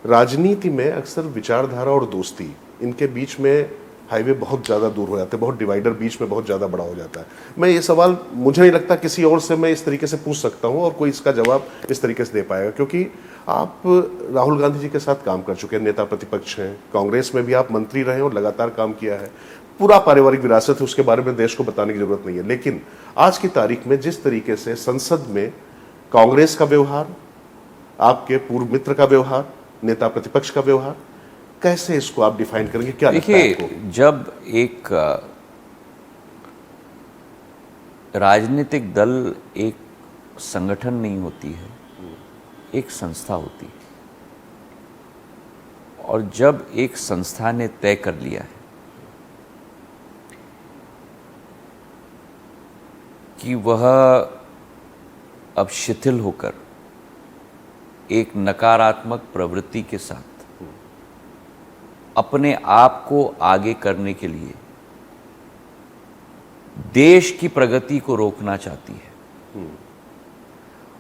राजनीति में अक्सर विचारधारा और दोस्ती, इनके बीच में हाईवे बहुत ज़्यादा दूर हो जाते हैं, बहुत डिवाइडर बीच में बहुत ज़्यादा बड़ा हो जाता है। मैं ये सवाल, मुझे नहीं लगता किसी और से मैं इस तरीके से पूछ सकता हूँ और कोई इसका जवाब इस तरीके से दे पाएगा, क्योंकि आप राहुल गांधी जी के साथ काम कर चुके हैं, नेता प्रतिपक्ष हैं, कांग्रेस में भी आप मंत्री रहे और लगातार काम किया है, पूरा पारिवारिक विरासत है, उसके बारे में देश को बताने की जरूरत नहीं है। लेकिन आज की तारीख में जिस तरीके से संसद में कांग्रेस का व्यवहार, आपके पूर्व मित्र का व्यवहार, नेता प्रतिपक्ष का व्यवहार, कैसे इसको आप डिफाइन करेंगे? क्या लगता है आपको? जब एक राजनीतिक दल एक संगठन नहीं होती है, एक संस्था होती है, और जब एक संस्था ने तय कर लिया है कि वह अब शिथिल होकर एक नकारात्मक प्रवृत्ति के साथ अपने आप को आगे करने के लिए देश की प्रगति को रोकना चाहती है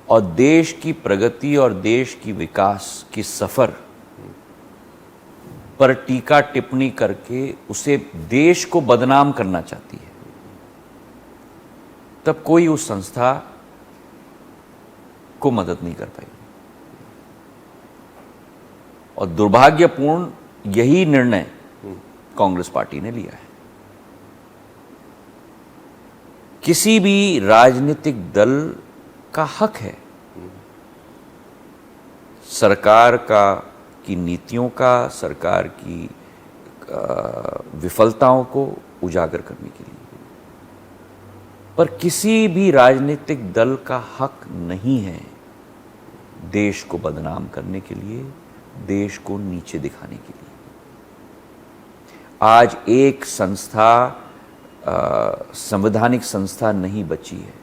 और देश की प्रगति और देश की विकास की सफर पर टीका टिप्पणी करके उसे देश को बदनाम करना चाहती है, तब कोई उस संस्था को मदद नहीं कर पाएगी। और दुर्भाग्यपूर्ण यही निर्णय कांग्रेस पार्टी ने लिया है। किसी भी राजनीतिक दल का हक है सरकार की नीतियों का, सरकार की विफलताओं को उजागर करने के लिए, पर किसी भी राजनीतिक दल का हक नहीं है देश को बदनाम करने के लिए, देश को नीचे दिखाने के लिए। आज एक संस्था, संवैधानिक संस्था नहीं बची है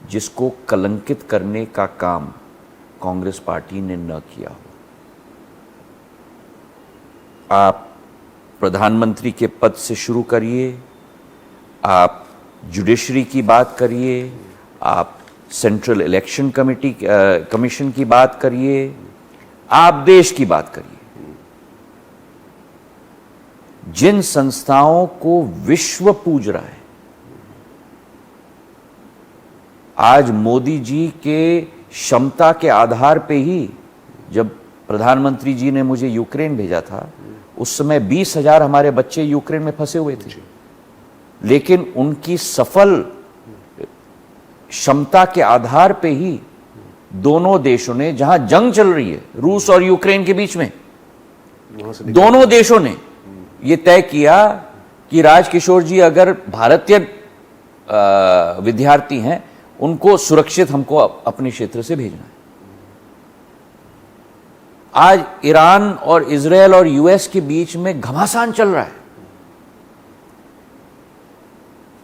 जिसको कलंकित करने का काम कांग्रेस पार्टी ने न किया हो। आप प्रधानमंत्री के पद से शुरू करिए, आप जुडिशरी की बात करिए, आप सेंट्रल इलेक्शन कमीशन की बात करिए, आप देश की बात करिए। जिन संस्थाओं को विश्व पूज रहा है, आज मोदी जी के क्षमता के आधार पे ही, जब प्रधानमंत्री जी ने मुझे यूक्रेन भेजा था, उस समय 20,000 हमारे बच्चे यूक्रेन में फंसे हुए थे, लेकिन उनकी सफल क्षमता के आधार पे ही दोनों देशों ने, जहां जंग चल रही है रूस और यूक्रेन के बीच में, दोनों देशों ने यह तय किया कि राजकिशोर जी अगर भारतीय विद्यार्थी हैं, उनको सुरक्षित हमको अपने क्षेत्र से भेजना है। आज ईरान और इजरायल और यूएस के बीच में घमासान चल रहा है।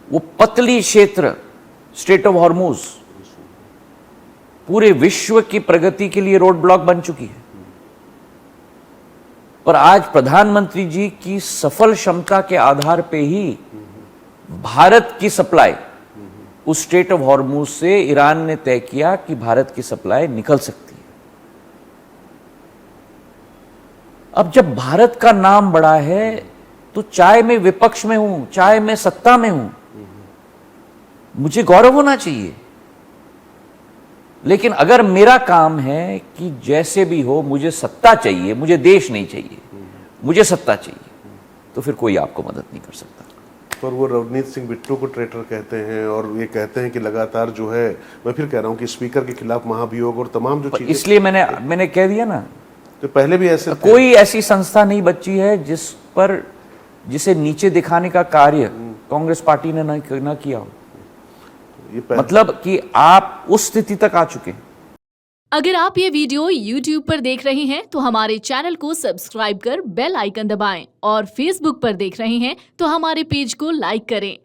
वो पतली क्षेत्र, स्ट्रेट ऑफ हॉर्मुज, पूरे विश्व की प्रगति के लिए रोड ब्लॉक बन चुकी है। पर आज प्रधानमंत्री जी की सफल क्षमता के आधार पे ही भारत की सप्लाई उस स्ट्रेट ऑफ हॉर्मुज से ईरान ने तय किया कि भारत की सप्लाई निकल सकती है। अब जब भारत का नाम बड़ा है, तो चाहे मैं विपक्ष में हूं, चाहे मैं सत्ता में हूं, मुझे गौरव होना चाहिए। लेकिन अगर मेरा काम है कि जैसे भी हो मुझे सत्ता चाहिए, मुझे देश नहीं चाहिए, मुझे सत्ता चाहिए, तो फिर कोई आपको मदद नहीं कर सकता। पर वो रवनीत सिंह बिट्टू को ट्रेटर कहते हैं और ये कहते हैं कि लगातार जो है, मैं फिर कह रहा हूं कि स्पीकर के खिलाफ महाभियोग और तमाम जो चीजें, इसलिए मैंने कह दिया ना, तो पहले भी ऐसे कोई ऐसी संस्था नहीं बची है जिसे नीचे दिखाने का कार्य कांग्रेस पार्टी ने न किया हो। मतलब कि आप उस स्थिति तक आ चुके हैं। अगर आप ये वीडियो YouTube पर देख रहे हैं तो हमारे चैनल को सब्सक्राइब कर बेल आइकन दबाएं, और Facebook पर देख रहे हैं तो हमारे पेज को लाइक करें।